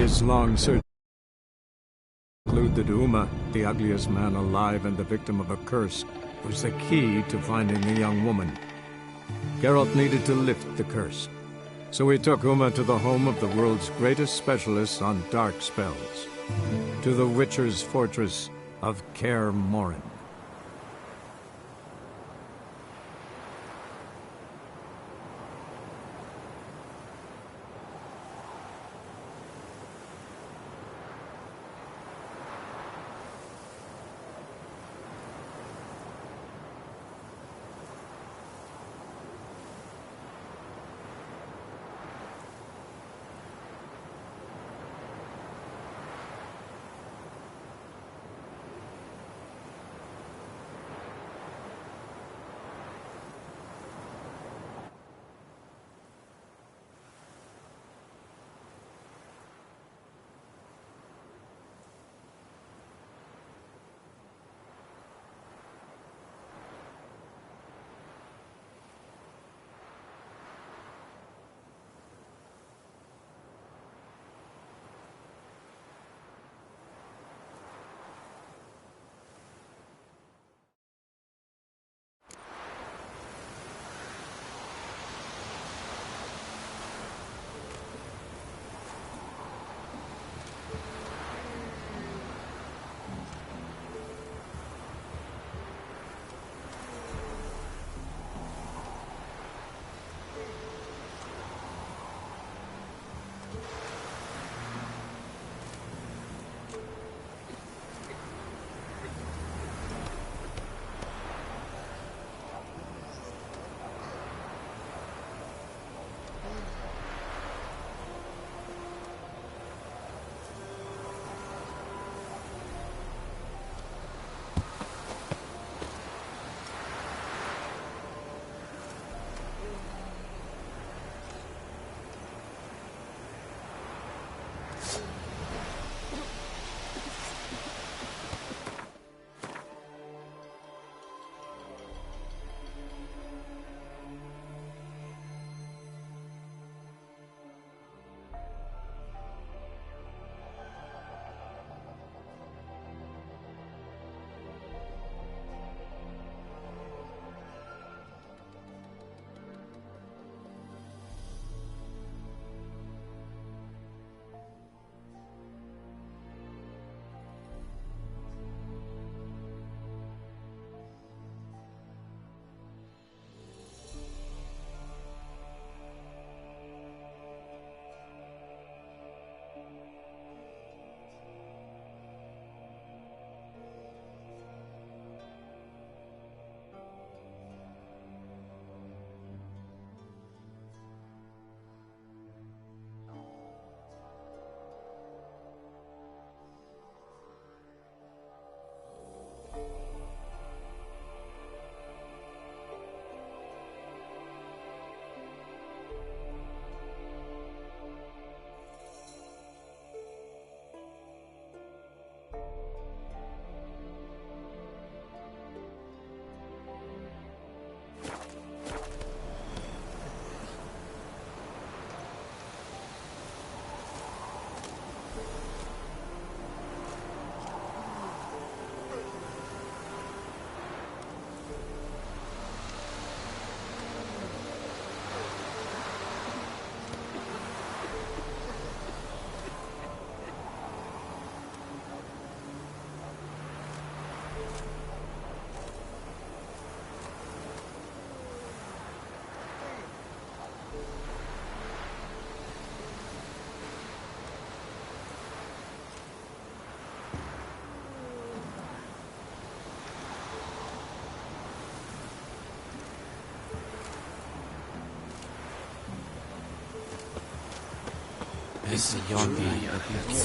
His long search concluded that Uma, the ugliest man alive and the victim of a curse, was the key to finding the young woman. Geralt needed to lift the curse, so he took Uma to the home of the world's greatest specialist on dark spells, to the Witcher's fortress of Kaer Morhen.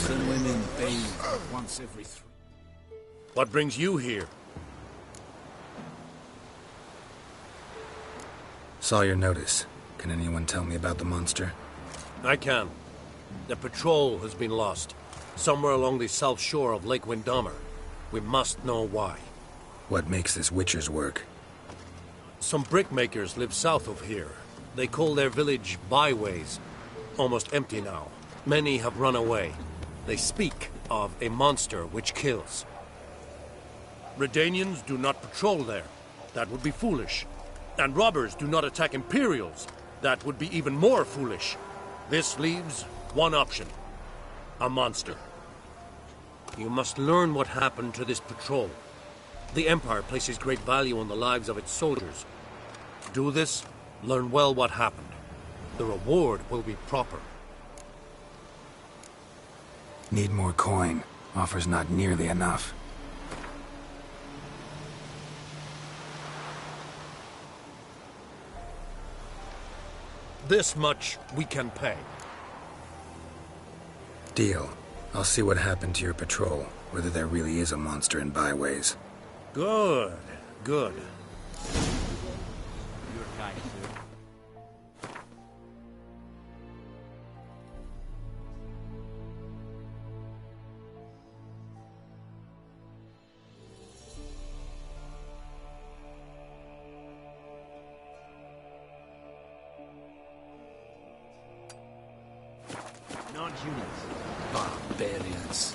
Women bathe once every 3. What brings you here? Saw your notice. Can anyone tell me about the monster? I can. The patrol has been lost. Somewhere along the south shore of Lake Windammer. We must know why. What makes this Witcher's work? Some brickmakers live south of here. They call their village byways. Almost empty now. Many have run away. They speak of a monster which kills. Redanians do not patrol there. That would be foolish. And robbers do not attack Imperials. That would be even more foolish. This leaves one option. A monster. You must learn what happened to this patrol. The Empire places great value on the lives of its soldiers. Do this, learn well what happened. The reward will be proper. Need more coin. Offer's not nearly enough. This much we can pay. Deal. I'll see what happened to your patrol, whether there really is a monster in byways. Good, good. You're kind, sir. Non-humans. Barbarians.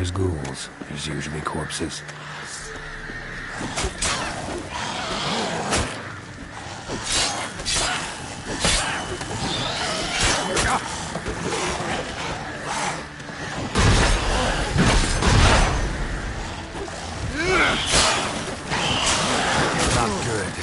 there's ghouls, there's usually corpses. Not good.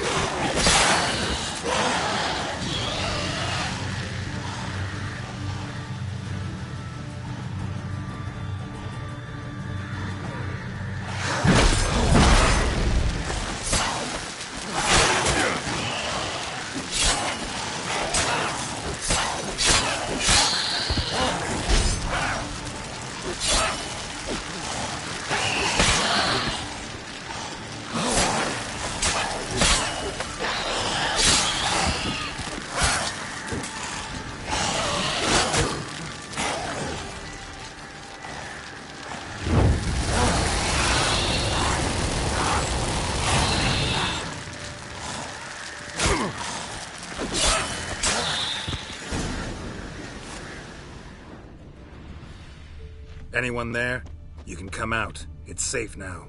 Anyone there? You can come out. It's safe now.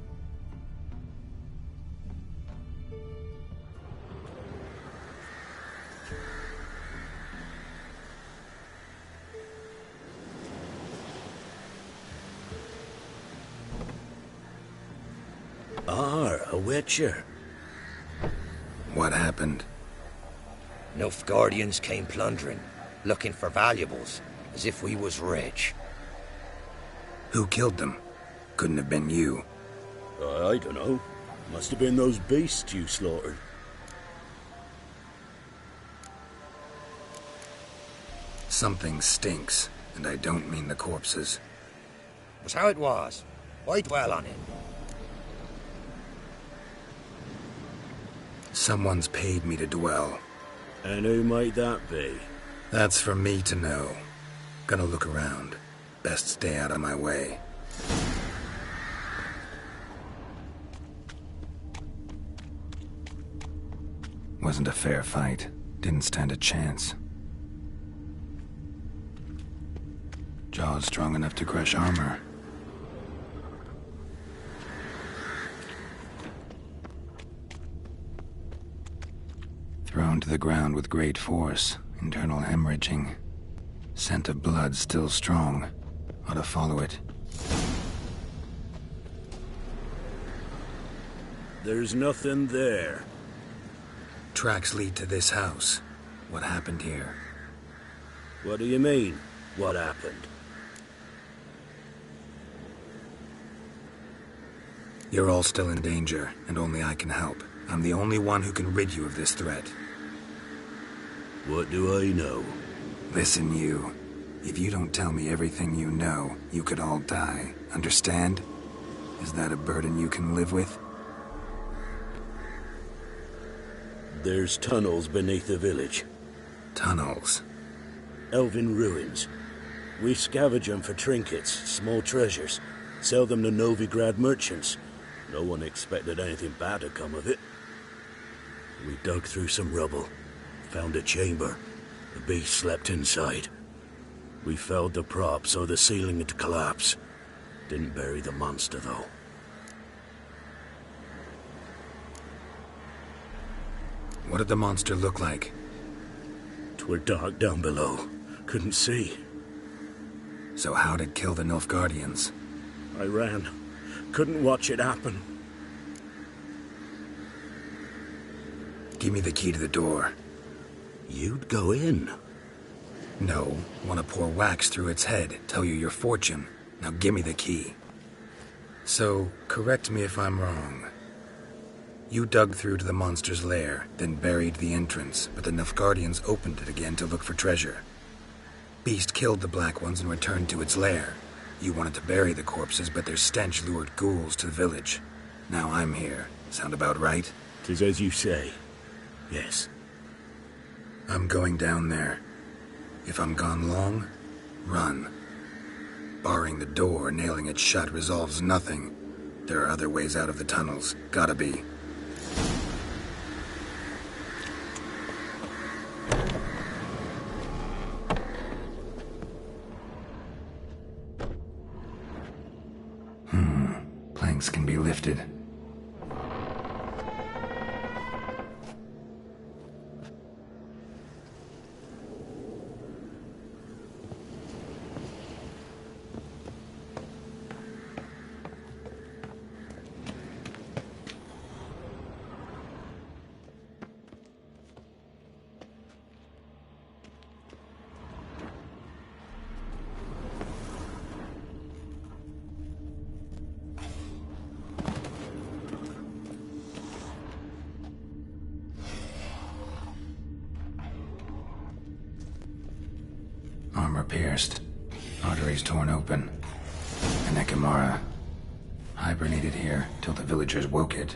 A witcher. What happened? Nilfgaardians came plundering, looking for valuables, as if we was rich. Who killed them? Couldn't have been you. I don't know. Must have been those beasts you slaughtered. Something stinks, and I don't mean the corpses. Was how it was. Why dwell on it? Someone's paid me to dwell. And who might that be? That's for me to know. Gonna look around. Best stay out of my way. Wasn't a fair fight. Didn't stand a chance. Jaws strong enough to crush armor. Thrown to the ground with great force. Internal hemorrhaging. Scent of blood still strong. Ought to follow it. There's nothing there. Tracks lead to this house. What happened here? What do you mean, what happened? You're all still in danger, and only I can help. I'm the only one who can rid you of this threat. What do I know? Listen, you. If you don't tell me everything you know, you could all die. Understand? Is that a burden you can live with? There's tunnels beneath the village. Tunnels. Elven ruins. We scavenge them for trinkets, small treasures. Sell them to Novigrad merchants. No one expected anything bad to come of it. We dug through some rubble. Found a chamber. The beast slept inside. We felled the prop so the ceiling had collapsed. Didn't bury the monster, though. What did the monster look like? 'Twere dark down below. Couldn't see. So how'd it kill the Nilfgaardians? I ran. Couldn't watch it happen. Give me the key to the door. You'd go in. No. Want to pour wax through its head, tell you your fortune. Now give me the key. So, correct me if I'm wrong. You dug through to the monster's lair, then buried the entrance, but the Nilfgaardians opened it again to look for treasure. Beast killed the Black Ones and returned to its lair. You wanted to bury the corpses, but their stench lured ghouls to the village. Now I'm here. Sound about right? 'Tis as you say. Yes. I'm going down there. If I'm gone long, run. Barring the door, nailing it shut resolves nothing. There are other ways out of the tunnels. Gotta be. lifted. Armor pierced, arteries torn open. An Ekimara hibernated here till the villagers woke it.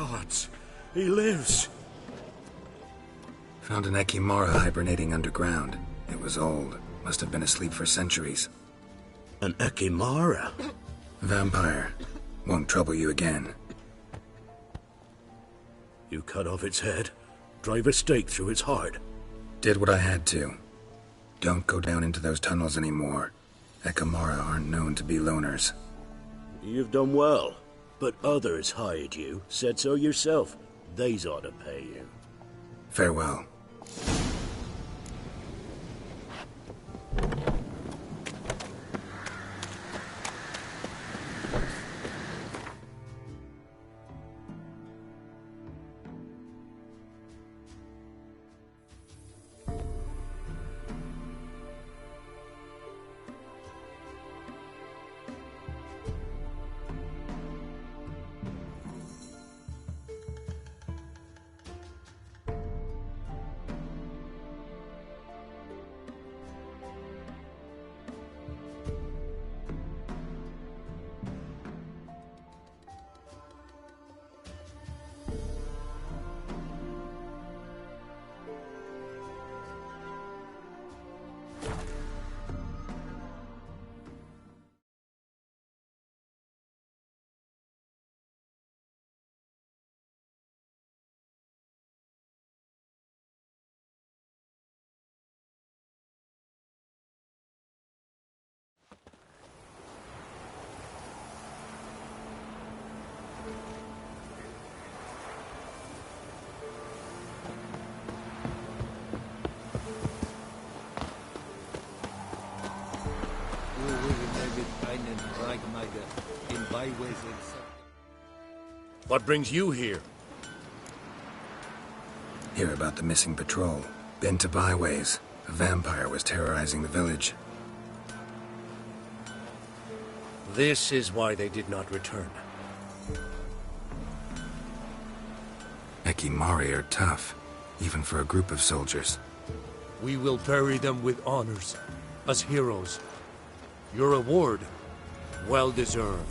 gods! He lives! Found an Ekimara hibernating underground. It was old. Must have been asleep for centuries. An Ekimara? Vampire. Won't trouble you again. You cut off its head, drive a stake through its heart. Did what I had to. Don't go down into those tunnels anymore. Ekimara aren't known to be loners. You've done well, but others hired you, said so yourself. They's ought to pay you. Farewell. What brings you here? Hear about the missing patrol. Been to byways. A vampire was terrorizing the village. This is why they did not return. Ekimari are tough, even for a group of soldiers. We will bury them with honors, as heroes. Your reward, well deserved.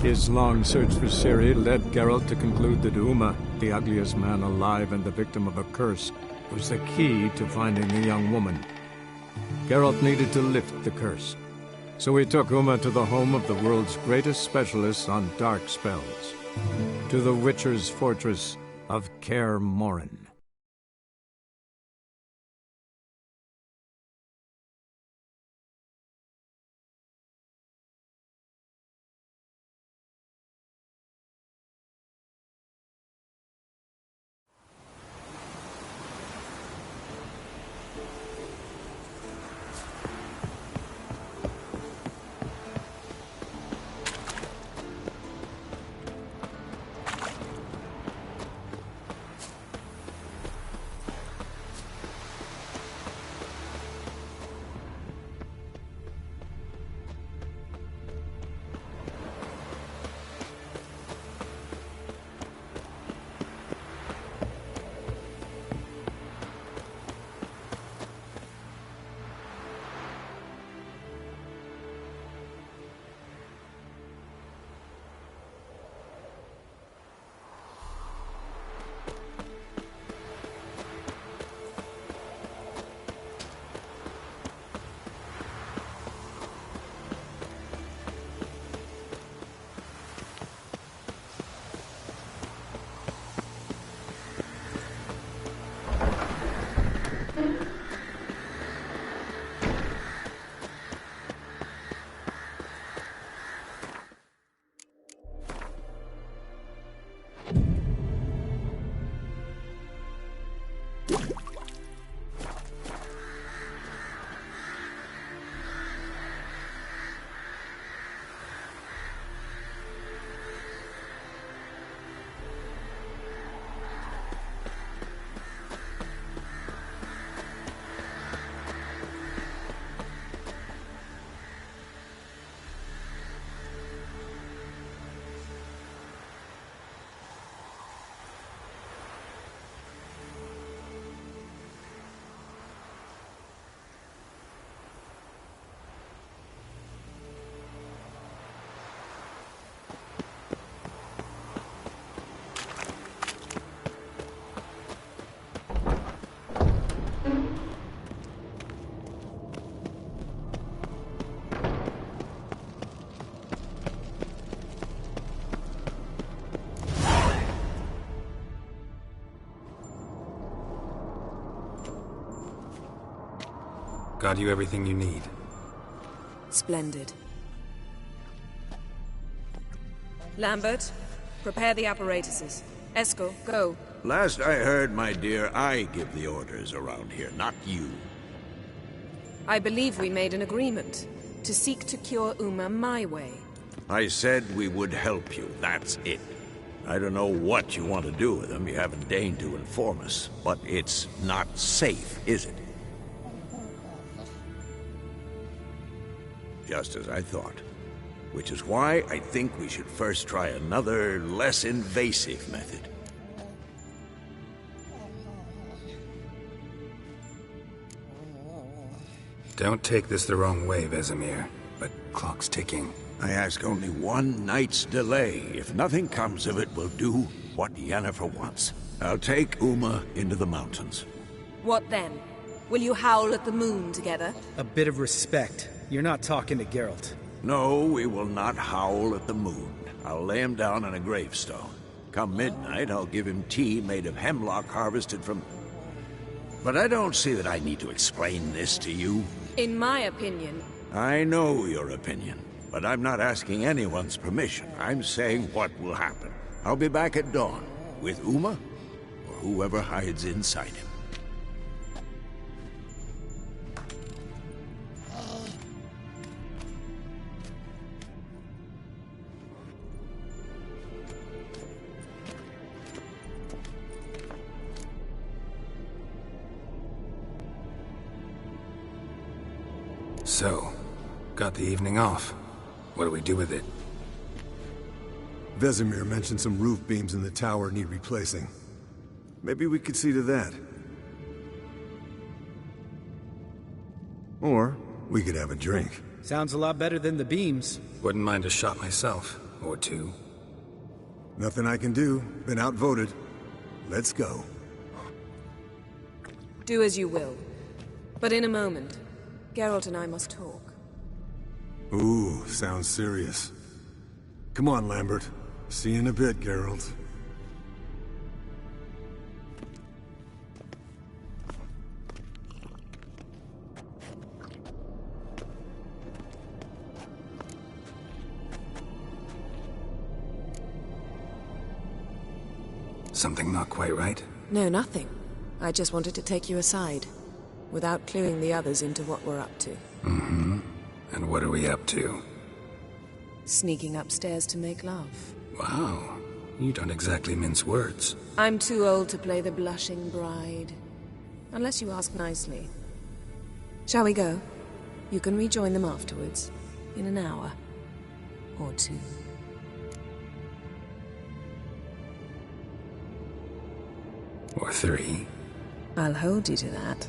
His long search for Ciri led Geralt to conclude that Uma, the ugliest man alive and the victim of a curse, was the key to finding the young woman. Geralt needed to lift the curse, so he took Uma to the home of the world's greatest specialist on dark spells, to the Witcher's fortress of Kaer Morhen. Got you everything you need. Splendid. Lambert, prepare the apparatuses. Esco, go. Last I heard, my dear, I give the orders around here, not you. I believe we made an agreement to seek to cure Uma my way. I said we would help you, that's it. I don't know what you want to do with them, you haven't deigned to inform us, but it's not safe, is it? Just as I thought. Which is why I think we should first try another, less invasive method. Don't take this the wrong way, Vesemir, but clock's ticking. I ask only one night's delay. If nothing comes of it, we'll do what Yennefer wants. I'll take Uma into the mountains. What then? Will you howl at the moon together? A bit of respect. You're not talking to Geralt. No, we will not howl at the moon. I'll lay him down on a gravestone. Come midnight, I'll give him tea made of hemlock harvested from... But I don't see that I need to explain this to you. In my opinion... I know your opinion, but I'm not asking anyone's permission. I'm saying what will happen. I'll be back at dawn, with Uma, or whoever hides inside him. So, got the evening off. What do we do with it? Vesemir mentioned some roof beams in the tower need replacing. Maybe we could see to that. Or we could have a drink. Sounds a lot better than the beams. Wouldn't mind a shot myself, or two. Nothing I can do. Been outvoted. Let's go. Do as you will. But in a moment, Geralt and I must talk. Ooh, sounds serious. Come on, Lambert. See you in a bit, Geralt. Something not quite right? No, nothing. I just wanted to take you aside, without cluing the others into what we're up to. Mm-hmm. And what are we up to? Sneaking upstairs to make love. Wow. You don't exactly mince words. I'm too old to play the blushing bride. Unless you ask nicely. Shall we go? You can rejoin them afterwards. In an hour. Or two. Or three. I'll hold you to that.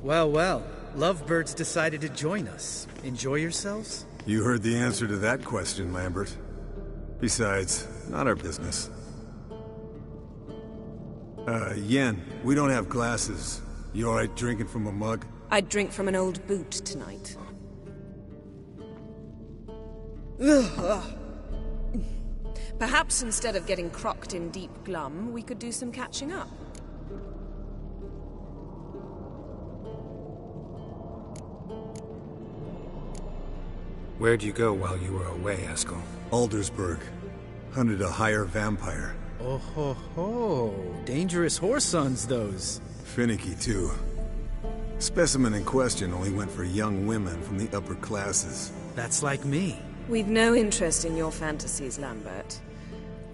Well, well. Lovebirds decided to join us. Enjoy yourselves? You heard the answer to that question, Lambert. Besides, not our business. Yen, we don't have glasses. You alright drinking from a mug? I'd drink from an old boot tonight. Perhaps instead of getting crocked in deep glum, we could do some catching up. Where'd you go while you were away, Eskel? Aldersburg. Hunted a higher vampire. Oh ho ho. Dangerous whoresons, those. Finicky, too. Specimen in question only went for young women from the upper classes. That's like me. We've no interest in your fantasies, Lambert.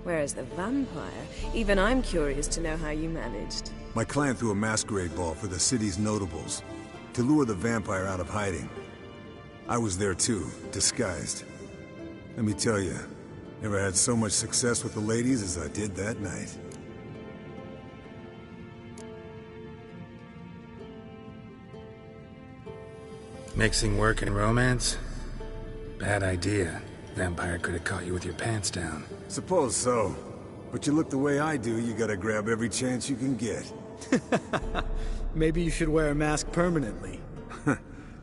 Whereas the vampire, even I'm curious to know how you managed. My clan threw a masquerade ball for the city's notables, to lure the vampire out of hiding. I was there too, disguised. Let me tell you, never had so much success with the ladies as I did that night. Mixing work and romance? Bad idea. Vampire could have caught you with your pants down. Suppose so. But you look the way I do, you gotta grab every chance you can get. Maybe you should wear a mask permanently.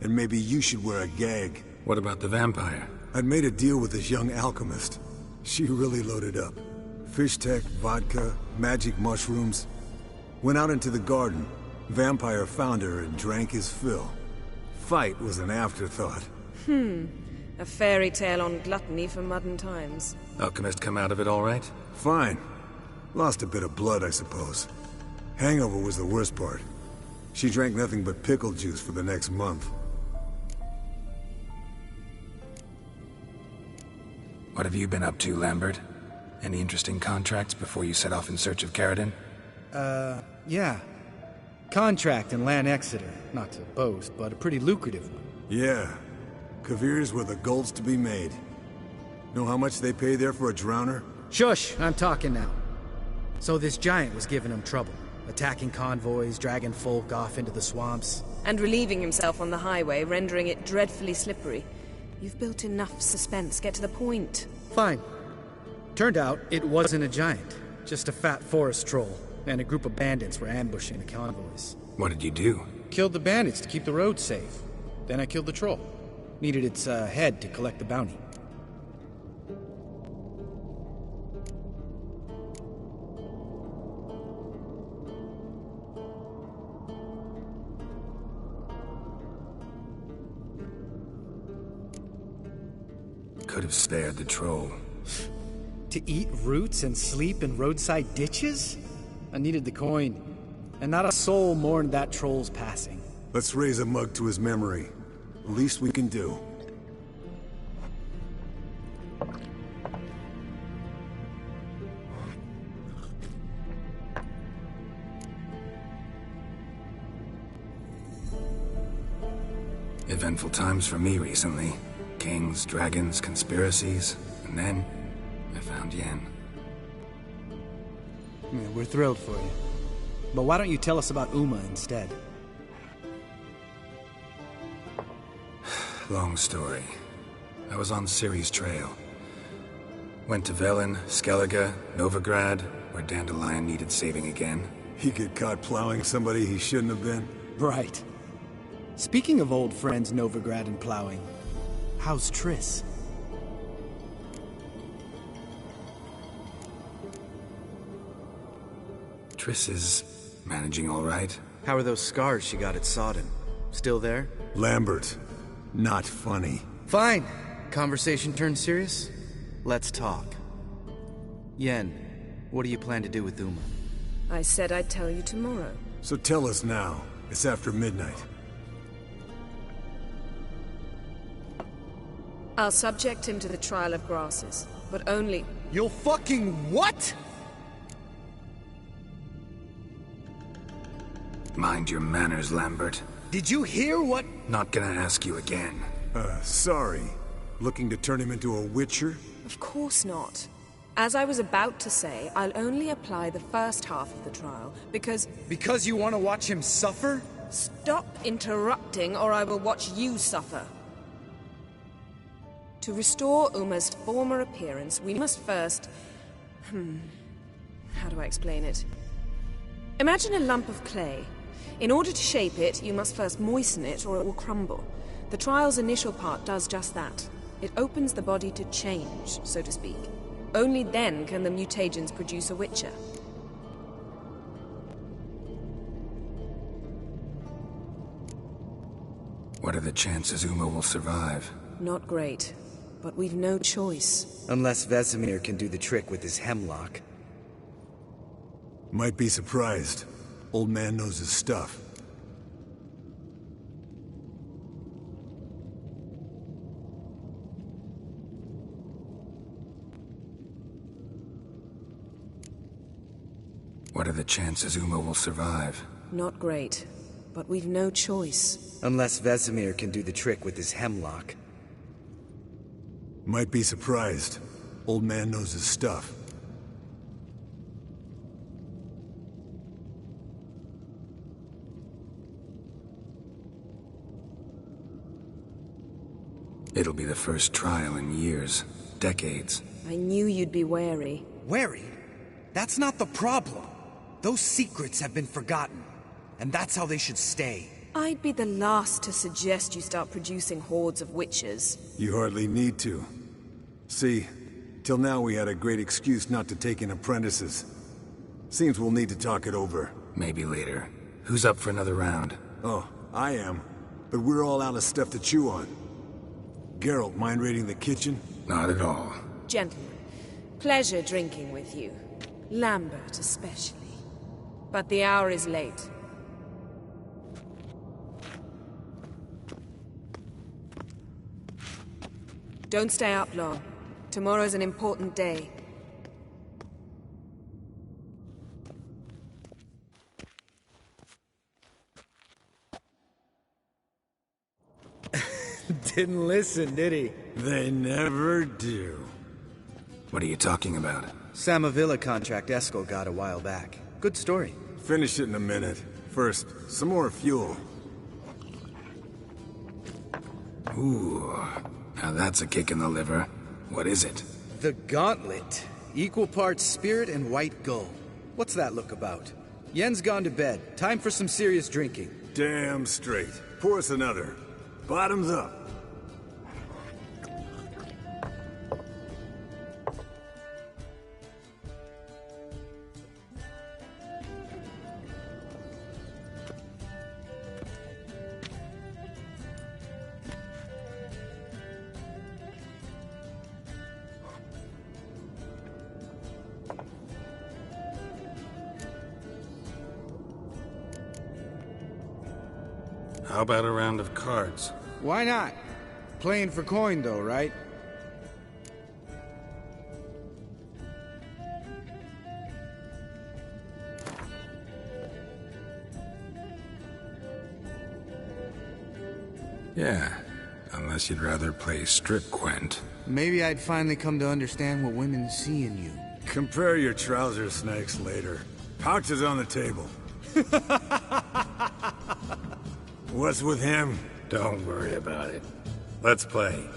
And maybe you should wear a gag. What about the vampire? I'd made a deal with this young alchemist. She really loaded up. Fish tech, vodka, magic mushrooms. Went out into the garden. Vampire found her and drank his fill. Fight was an afterthought. A fairy tale on gluttony for modern times. Alchemist come out of it all right? Fine. Lost a bit of blood, I suppose. Hangover was the worst part. She drank nothing but pickle juice for the next month. What have you been up to, Lambert? Any interesting contracts before you set off in search of Caradon? Yeah. Contract in Lan Exeter. Not to boast, but a pretty lucrative one. Yeah. Kavir's were the gold's to be made. Know how much they pay there for a drowner? Shush! I'm talking now. So this giant was giving him trouble. Attacking convoys, dragging folk off into the swamps. And relieving himself on the highway, rendering it dreadfully slippery. You've built enough suspense. Get to the point. Fine. Turned out, it wasn't a giant. Just a fat forest troll. And a group of bandits were ambushing the convoys. What did you do? Killed the bandits to keep the road safe. Then I killed the troll. Needed its head to collect the bounty. Could have spared the troll. To eat roots and sleep in roadside ditches? I needed the coin. And not a soul mourned that troll's passing. Let's raise a mug to his memory. The least we can do. Eventful times for me recently. Kings, dragons, conspiracies, and then I found Yen. Yeah, we're thrilled for you. But why don't you tell us about Uma instead? Long story. I was on Ciri's trail. Went to Velen, Skellige, Novigrad, where Dandelion needed saving again. He get caught plowing somebody he shouldn't have been. Right. Speaking of old friends Novigrad and plowing, how's Triss? Triss is managing all right. How are those scars she got at Sodden? Still there? Lambert. Not funny. Fine. Conversation turned serious? Let's talk. Yen, what do you plan to do with Uma? I said I'd tell you tomorrow. So tell us now. It's after midnight. I'll subject him to the trial of grasses, but only... You'll fucking what? Mind your manners, Lambert. Did you hear what? Not gonna ask you again. Sorry. Looking to turn him into a witcher? Of course not. As I was about to say, I'll only apply the first half of the trial, because... Because you want to watch him suffer? Stop interrupting, or I will watch you suffer. To restore Uma's former appearance, we must first... How do I explain it? Imagine a lump of clay. In order to shape it, you must first moisten it or it will crumble. The trial's initial part does just that. It opens the body to change, so to speak. Only then can the mutagens produce a witcher. What are the chances Uma will survive? Not great, but we've no choice. Unless Vesemir can do the trick with his hemlock. Might be surprised. Old man knows his stuff. What are the chances Uma will survive? Not great, but we've no choice. Unless Vesemir can do the trick with his hemlock. Might be surprised. Old man knows his stuff. It'll be the first trial in years. Decades. I knew you'd be wary. Wary? That's not the problem. Those secrets have been forgotten. And that's how they should stay. I'd be the last to suggest you start producing hordes of witches. You hardly need to. See, till now we had a great excuse not to take in apprentices. Seems we'll need to talk it over. Maybe later. Who's up for another round? Oh, I am. But we're all out of stuff to chew on. Geralt, mind raiding the kitchen? Not at all. Gentlemen, pleasure drinking with you. Lambert especially. But the hour is late. Don't stay up long. Tomorrow's an important day. Didn't listen, did he? They never do. What are you talking about? Samavilla contract Eskel got a while back. Good story. Finish it in a minute. First, some more fuel. Ooh, now that's a kick in the liver. What is it? The Gauntlet. Equal parts spirit and white gull. What's that look about? Yen's gone to bed. Time for some serious drinking. Damn straight. Pour us another. Bottoms up. How about a round of cards? Why not? Playing for coin though, right? Yeah, unless you'd rather play strip Quent. Maybe I'd finally come to understand what women see in you. Compare your trouser snakes later. Pouch is on the table. What's with him? Don't worry about it. Let's play.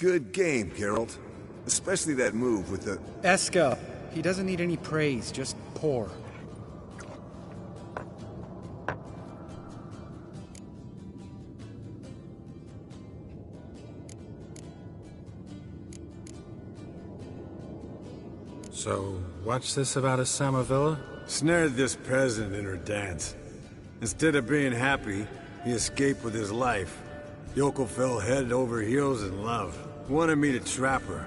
Good game, Geralt. Especially that move with the... Eska, he doesn't need any praise, just pour. So, what's this about a Samavilla? Snared this peasant in her dance. Instead of being happy, he escaped with his life. Yoko fell head over heels in love. Wanted me to trap her.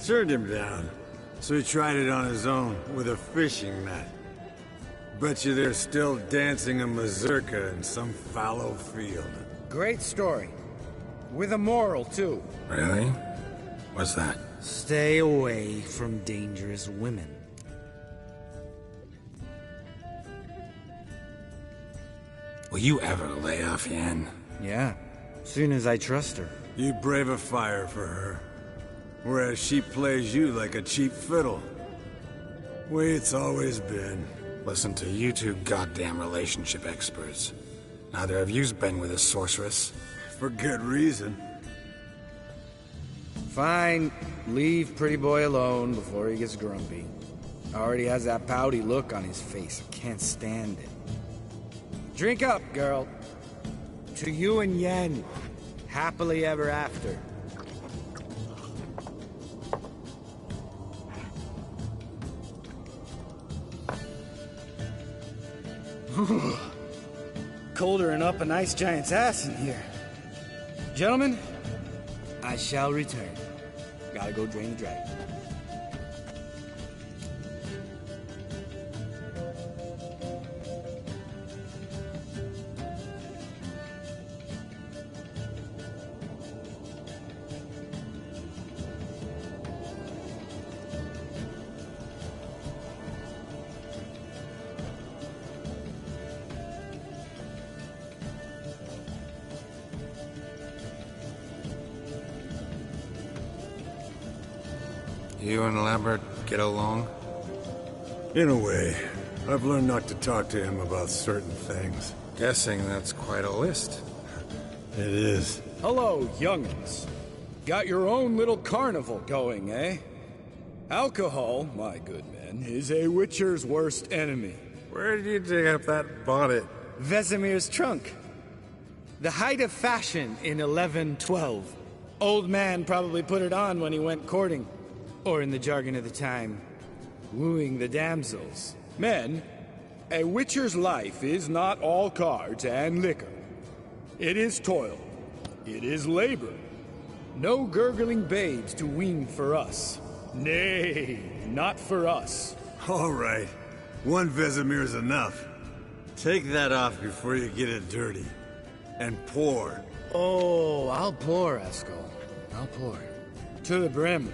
Turned him down. So he tried it on his own, with a fishing net. Bet you they're still dancing a mazurka in some fallow field. Great story. With a moral, too. Really? What's that? Stay away from dangerous women. Will you ever lay off Yen? Yeah, soon as I trust her. You brave a fire for her. Whereas she plays you like a cheap fiddle. Way it's always been. Listen to you two goddamn relationship experts. Neither of you's been with a sorceress. For good reason. Fine. Leave pretty boy alone before he gets grumpy. Already has that pouty look on his face. I can't stand it. Drink up, girl. To you and Yen. Happily ever after. Colder than up an ice giant's ass in here. Gentlemen, I shall return. Gotta go drain the dragon. You and Lambert get along? In a way. I've learned not to talk to him about certain things. Guessing that's quite a list. It is. Hello, young'uns. Got your own little carnival going, eh? Alcohol, my good men, is a witcher's worst enemy. Where did you dig up that bonnet? Vesemir's trunk. The height of fashion in 1112. Old man probably put it on when he went courting. Or in the jargon of the time, wooing the damsels. Men, a witcher's life is not all cards and liquor. It is toil. It is labor. No gurgling babes to wean for us. Nay, not for us. All right. One Vesemir's enough. Take that off before you get it dirty. And pour. Oh, I'll pour, Eskel. I'll pour. To the brim.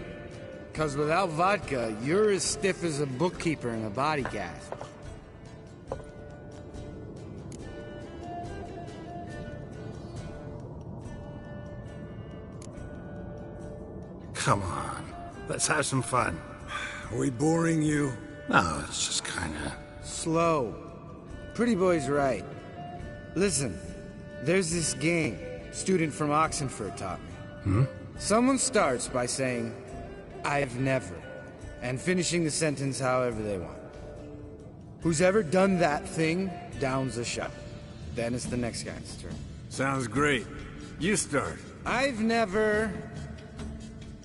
'Cause without vodka, you're as stiff as a bookkeeper in a body cast. Come on. Let's have some fun. Are we boring you? No, it's just kinda... Slow. Pretty boy's right. Listen, there's this game student from Oxenford taught me. Someone starts by saying, I've never, and finishing the sentence however they want. Who's ever done that thing downs a shot. Then it's the next guy's turn. Sounds great. You start. I've never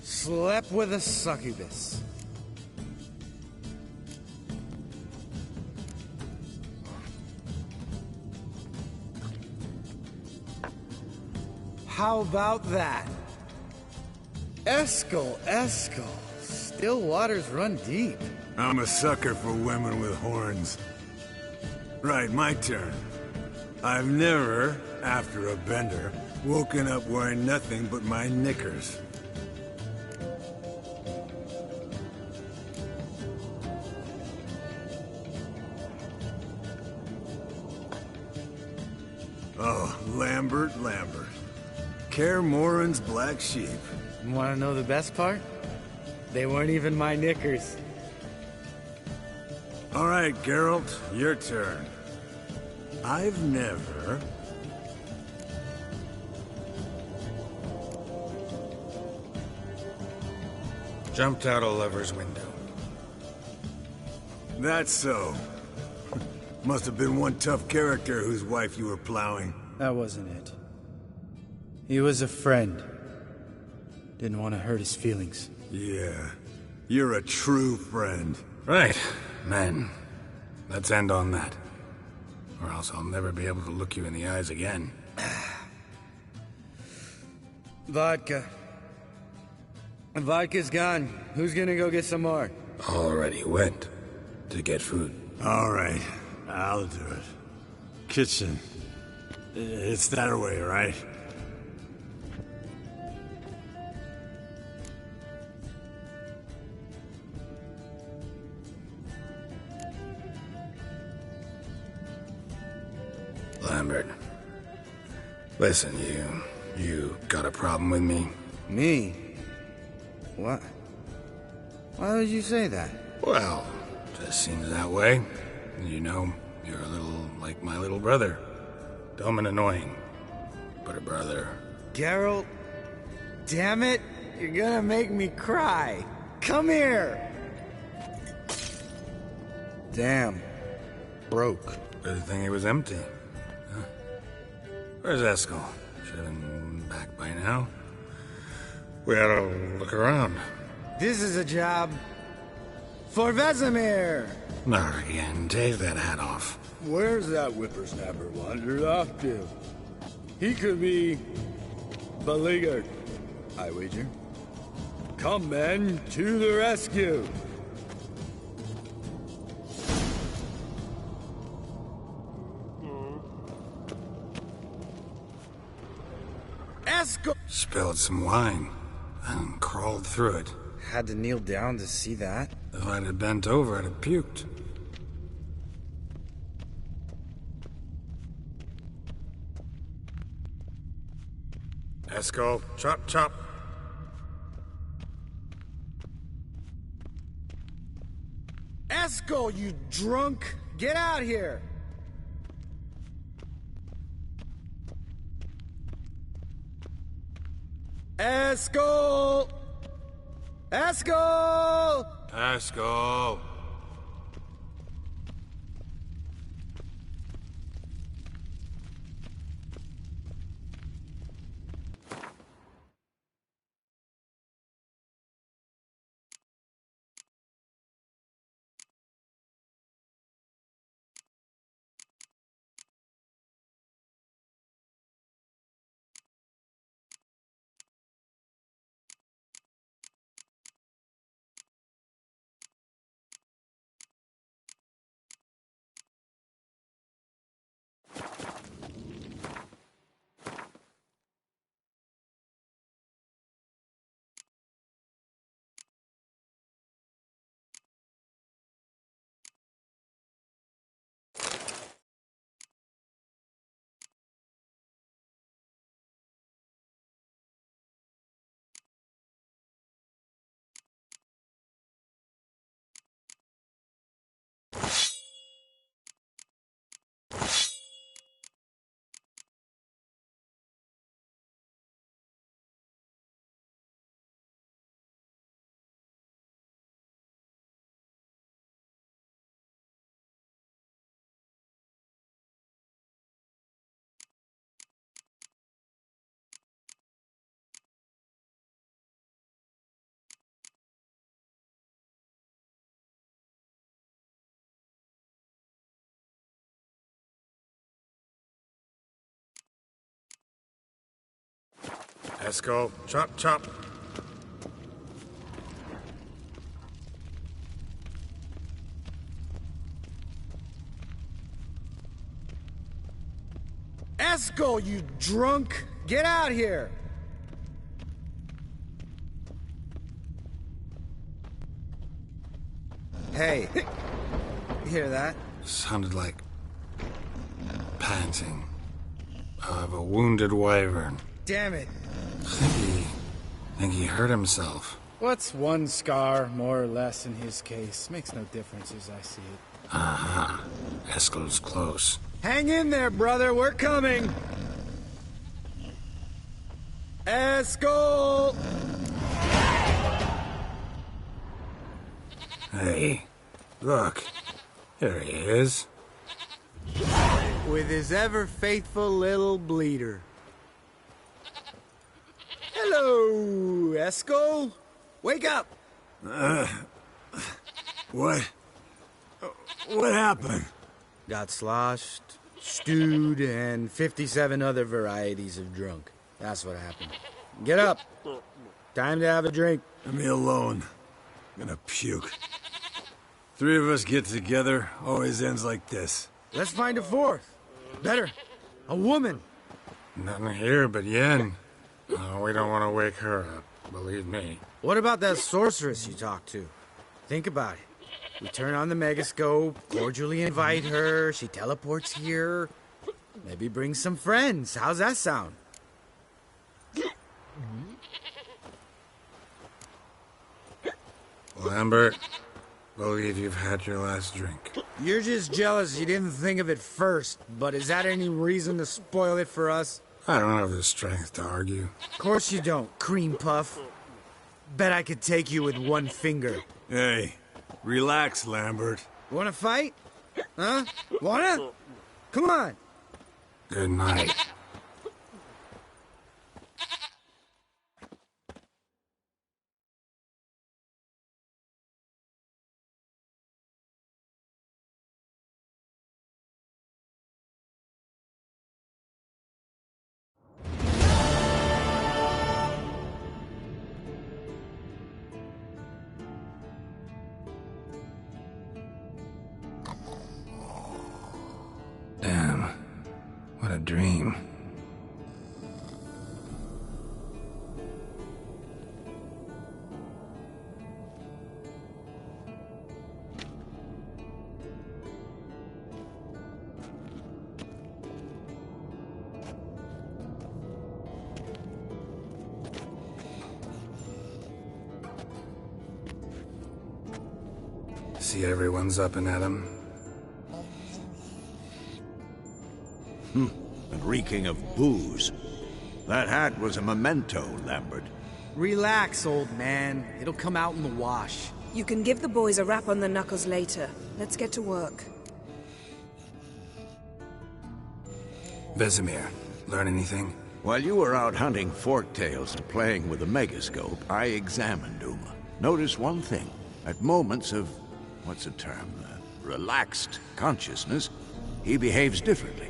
slept with a succubus. How about that? Eskel, Eskel. Still waters run deep. I'm a sucker for women with horns. Right, my turn. I've never, after a bender, woken up wearing nothing but my knickers. Oh, Lambert, Lambert. Kaer Morhen's black sheep. Want to know the best part? They weren't even my knickers. All right, Geralt, your turn. I've never... Jumped out a lover's window. That's so. Must have been one tough character whose wife you were plowing. That wasn't it. He was a friend. Didn't want to hurt his feelings. Yeah. You're a true friend. Right. Men. Let's end on that. Or else I'll never be able to look you in the eyes again. Vodka. Vodka's gone. Who's gonna go get some more? Already went. To get food. All right. I'll do it. Kitchen. It's that way, right? Lambert. Listen, you got a problem with me? Me? What? Why would you say that? Well, just seems that way. You know, you're a little like my little brother. Dumb and annoying, but a brother. Geralt, damn it, you're gonna make me cry. Come here. Damn. Broke. Good thing it was empty. Huh? Where's Eskel? Should have been back by now. We ought to look around. This is a job for Vesemir. Not again. Take that hat off. Where's that whippersnapper wandered off to? He could be beleaguered, I wager. Come, men, to the rescue. Eskel! Spilled some wine and crawled through it. Had to kneel down to see that. If I'd have bent over, I'd have puked. Eskel, chop, chop. Eskel, you drunk! Get out here! Eskel! Eskel! Eskel! Esco, chop, chop. Esco, you drunk! Get out here! Hey, you hear that? Sounded like panting of a wounded wyvern. Damn it. Think he hurt himself. What's one scar, more or less, in his case? Makes no difference as I see it. Aha. Esco's close. Hang in there, brother. We're coming. Esco! Hey, look. There he is. With his ever-faithful little bleeder. Hello, Esco. Wake up! What? What happened? Got sloshed, stewed, and 57 other varieties of drunk. That's what happened. Get up. Time to have a drink. Leave me alone. I'm gonna puke. Three of us get together, always ends like this. Let's find a fourth. Better. A woman. Nothing here but Yen. Oh, we don't want to wake her up, believe me. What about that sorceress you talked to? Think about it. We turn on the megascope, cordially invite her, she teleports here. Maybe bring some friends. How's that sound? Lambert, believe you've had your last drink. You're just jealous you didn't think of it first, but is that any reason to spoil it for us? I don't have the strength to argue. Of course you don't, cream puff. Bet I could take you with one finger. Hey, relax, Lambert. Wanna fight? Huh? Wanna? Come on. Good night. Damn. What a dream. See everyone's up and at 'em. And reeking of booze. That hat was a memento, Lambert. Relax, old man. It'll come out in the wash. You can give the boys a rap on the knuckles later. Let's get to work. Vesemir, learn anything? While you were out hunting forktails and playing with the megascope, I examined Uma. Noticed one thing. At moments of, what's the term, relaxed consciousness, he behaves differently.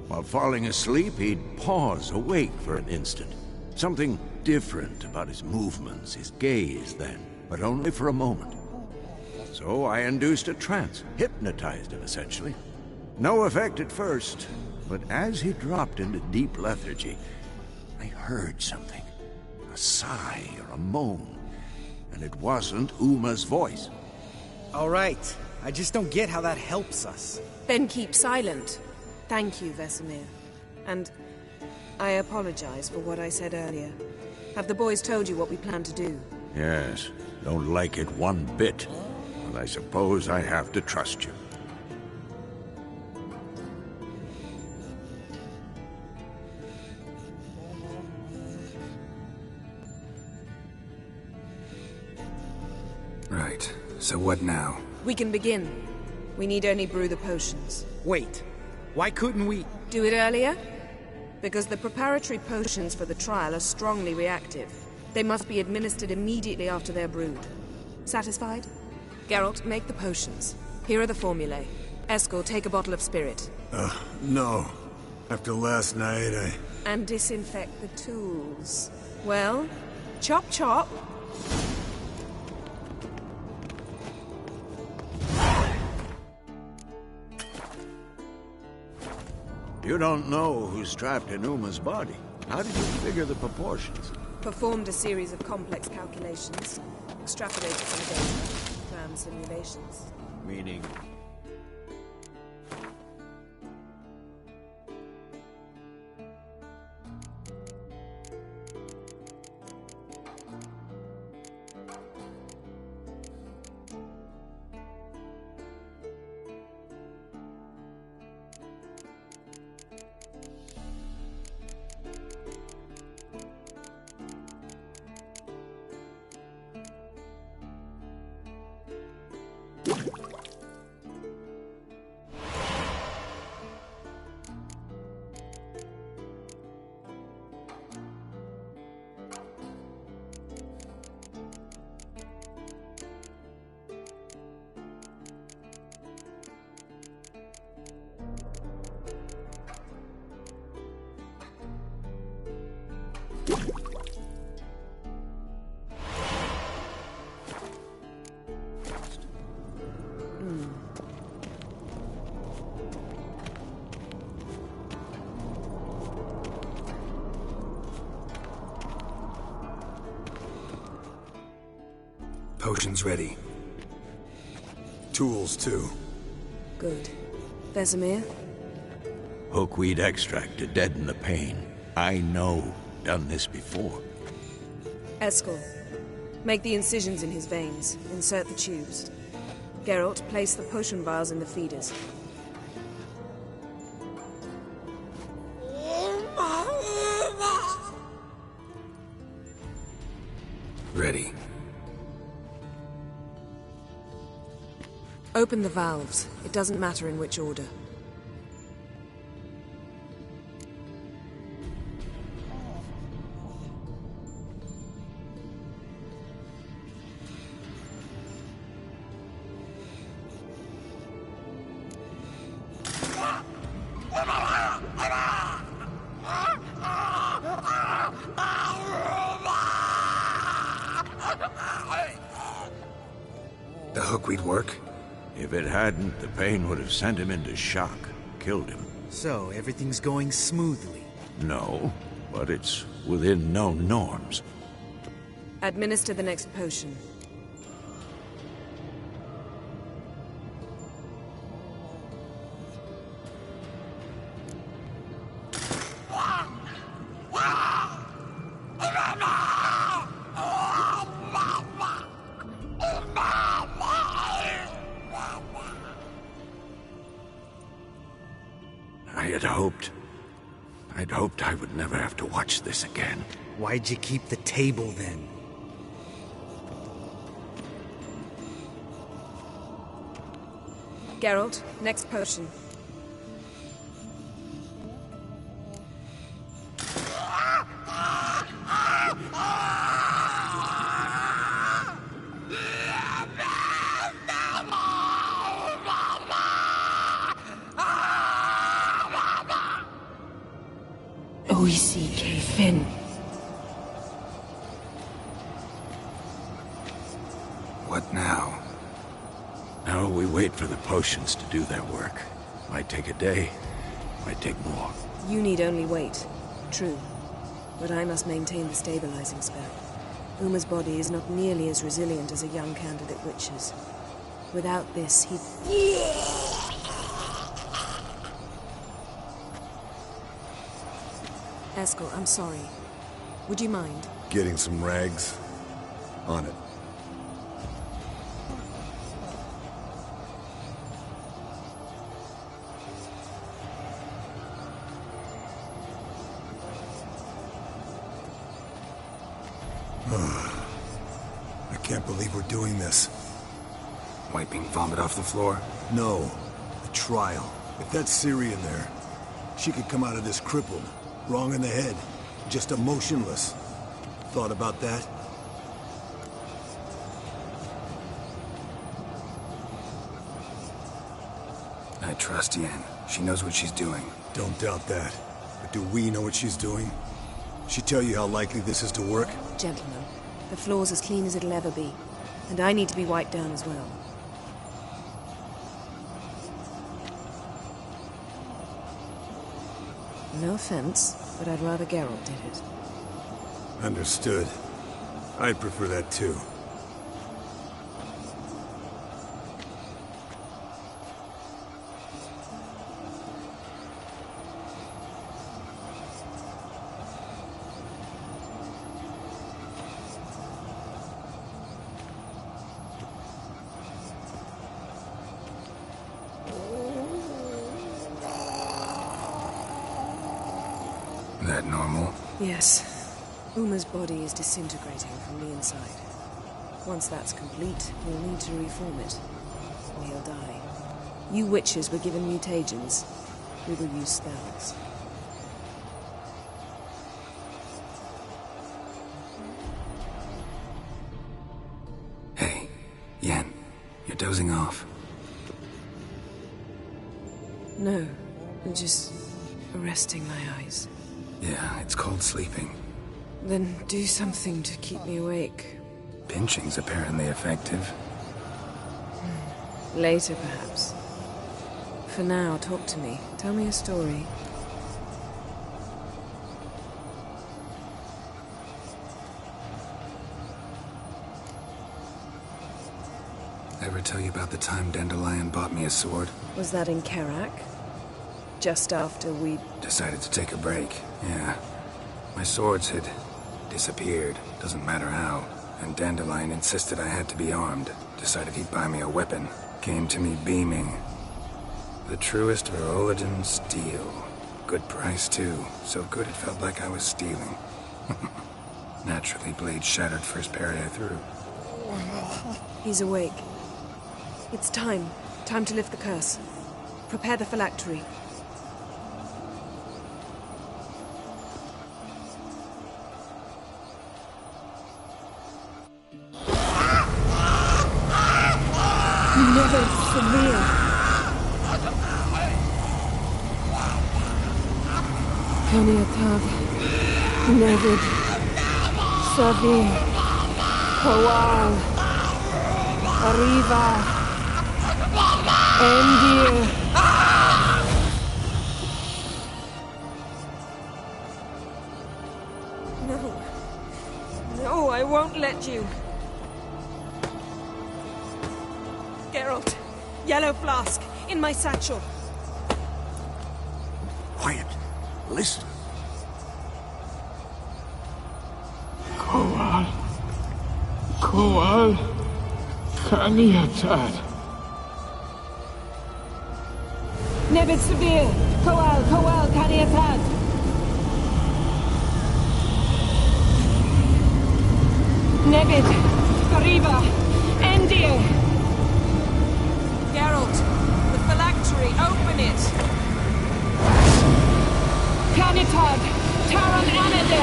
While falling asleep, he'd pause, awake for an instant. Something different about his movements, his gaze then, but only for a moment. So I induced a trance, hypnotized him essentially. No effect at first, but as he dropped into deep lethargy, I heard something. A sigh or a moan. And it wasn't Uma's voice. All right. I just don't get how that helps us. Then keep silent. Thank you, Vesemir. And I apologize for what I said earlier. Have the boys told you what we plan to do? Yes, don't like it one bit. But I suppose I have to trust you. Right. So what now? We can begin. We need only brew the potions. Wait. Why couldn't we... Do it earlier? Because the preparatory potions for the trial are strongly reactive. They must be administered immediately after they're brewed. Satisfied? Geralt, make the potions. Here are the formulae. Eskel, take a bottle of spirit. No. After last night, And disinfect the tools. Well, chop chop. You don't know who's trapped in Uma's body. How did you figure the proportions? Performed a series of complex calculations. Extrapolated some data. Ran simulations. Meaning... Potions ready. Tools, too. Good. Vesemir? Hookweed extract to deaden the pain. I know. Done this before. Eskel. Make the incisions in his veins. Insert the tubes. Geralt, place the potion vials in the feeders. Ready. Open the valves. It doesn't matter in which order. The hookweed work? If it hadn't, the pain would have sent him into shock, killed him. So, everything's going smoothly. No, but it's within known norms. Administer the next potion. I'd hoped I would never have to watch this again. Why'd you keep the table then? Geralt, next potion. Fin. What now? Now we wait for the potions to do their work. Might take a day, might take more. You need only wait. True. But I must maintain the stabilizing spell. Uma's body is not nearly as resilient as a young candidate witcher's. Without this, he'd... Eskel, I'm sorry. Would you mind? Getting some rags? On it. I can't believe we're doing this. Wiping vomit off the floor? No. The trial. If that's Ciri in there, she could come out of this crippled. Wrong in the head. Just emotionless. Thought about that? I trust Yen. She knows what she's doing. Don't doubt that. The Do we know what she's doing? She tell you how likely this is to work? Gentlemen, the floor's as clean as it'll ever be. And I need to be wiped down as well. No offense, but I'd rather Geralt did it. Understood. I'd prefer that too. That normal? Yes. Uma's body is disintegrating from the inside. Once that's complete, we'll need to reform it. Or he'll die. You witches were given mutagens. We will use spells. Hey, Yen, you're dozing off. No, just resting my eyes. Yeah, it's called sleeping. Then do something to keep me awake. Pinching's apparently effective. Later, perhaps. For now, talk to me. Tell me a story. Ever tell you about the time Dandelion bought me a sword? Was that in Karak? Just after we... Decided to take a break, yeah. My swords had disappeared, doesn't matter how. And Dandelion insisted I had to be armed. Decided he'd buy me a weapon. Came to me beaming. The truest Veroligan steel. Good price, too. So good it felt like I was stealing. Naturally, blade shattered first parry I threw. He's awake. It's time. Time to lift the curse. Prepare the phylactery. Never severe. Kaniatav, Nevid, Savi, Kowal, Arriva, Endir. No. No, I won't let you. Geralt, yellow flask, in my satchel. Quiet. Listen. Kowal. Kowal. Kaniatad. Nevid Severe. Kowal, Kaniatad. Nevid. Arriva. Endir. Geralt, the phylactery, open it! Canitad, Taran Anade,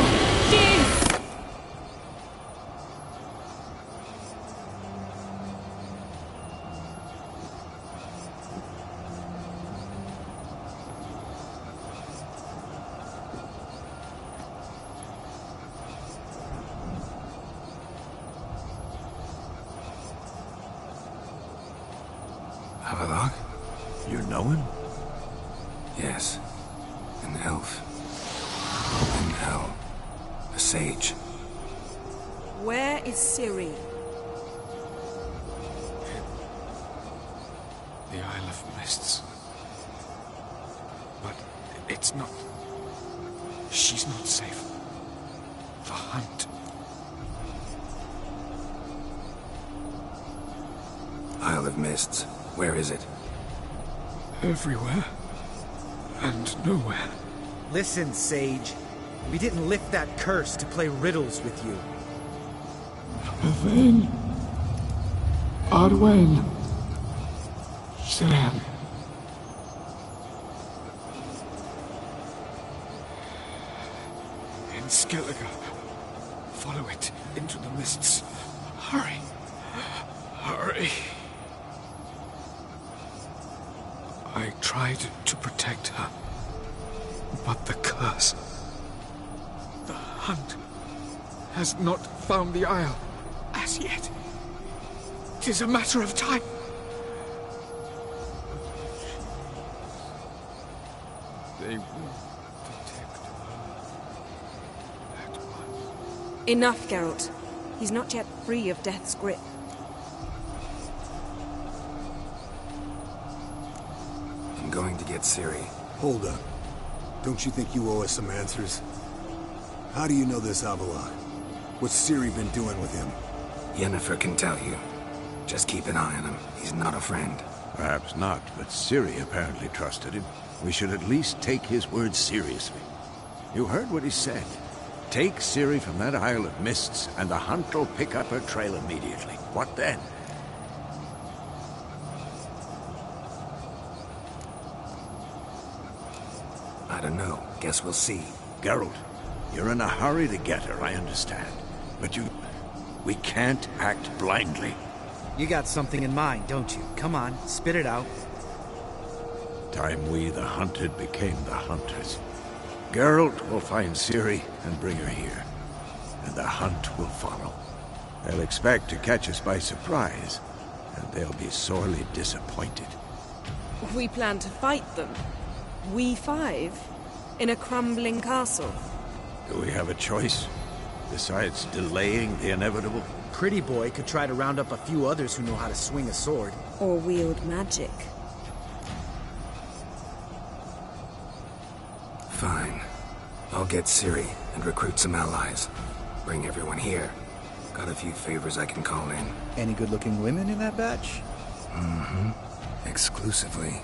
Diz! Havelock? You know him? Yes. An elf. In hell. A sage. Where is Ciri? The Isle of Mists. But it's not... She's not safe. The hunt. Isle of Mists. Where is it? Everywhere. And nowhere. Listen, Sage. We didn't lift that curse to play riddles with you. Yvain. Arwen. Sam. In Skellige. Follow it into the mists. Hurry. Hurry. I tried to protect her, But the curse... The hunt has not found the Isle as yet. 'Tis a matter of time. They will detect her at once. Enough, Geralt. He's not yet free of death's grip. I'm going to get Ciri. Hold up. Don't you think you owe us some answers? How do you know this Avallac'h? What's Ciri been doing with him? Yennefer can tell you. Just keep an eye on him. He's not a friend. Perhaps not, but Ciri apparently trusted him. We should at least take his words seriously. You heard what he said. Take Ciri from that Isle of Mists, and the hunt will pick up her trail immediately. What then? I don't know. Guess we'll see. Geralt, you're in a hurry to get her, I understand. But we can't act blindly. You got something in mind, don't you? Come on, spit it out. Time we, the hunted, became the hunters. Geralt will find Ciri and bring her here. And the hunt will follow. They'll expect to catch us by surprise, and they'll be sorely disappointed. We plan to fight them. We five? In a crumbling castle? Do we have a choice? Besides delaying the inevitable? Pretty Boy could try to round up a few others who know how to swing a sword. Or wield magic. Fine. I'll get Ciri and recruit some allies. Bring everyone here. Got a few favors I can call in. Any good-looking women in that batch? Mm-hmm. Exclusively.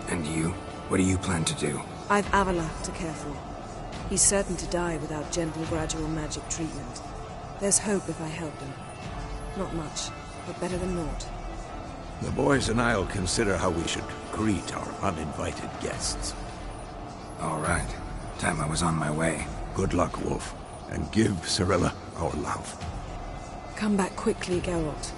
And you? What do you plan to do? I've Avallac'h to care for. He's certain to die without gentle, gradual magic treatment. There's hope if I help him. Not much, but better than naught. The boys and I'll consider how we should greet our uninvited guests. All right. Time I was on my way. Good luck, Wolf. And give Cirilla our love. Come back quickly, Geralt.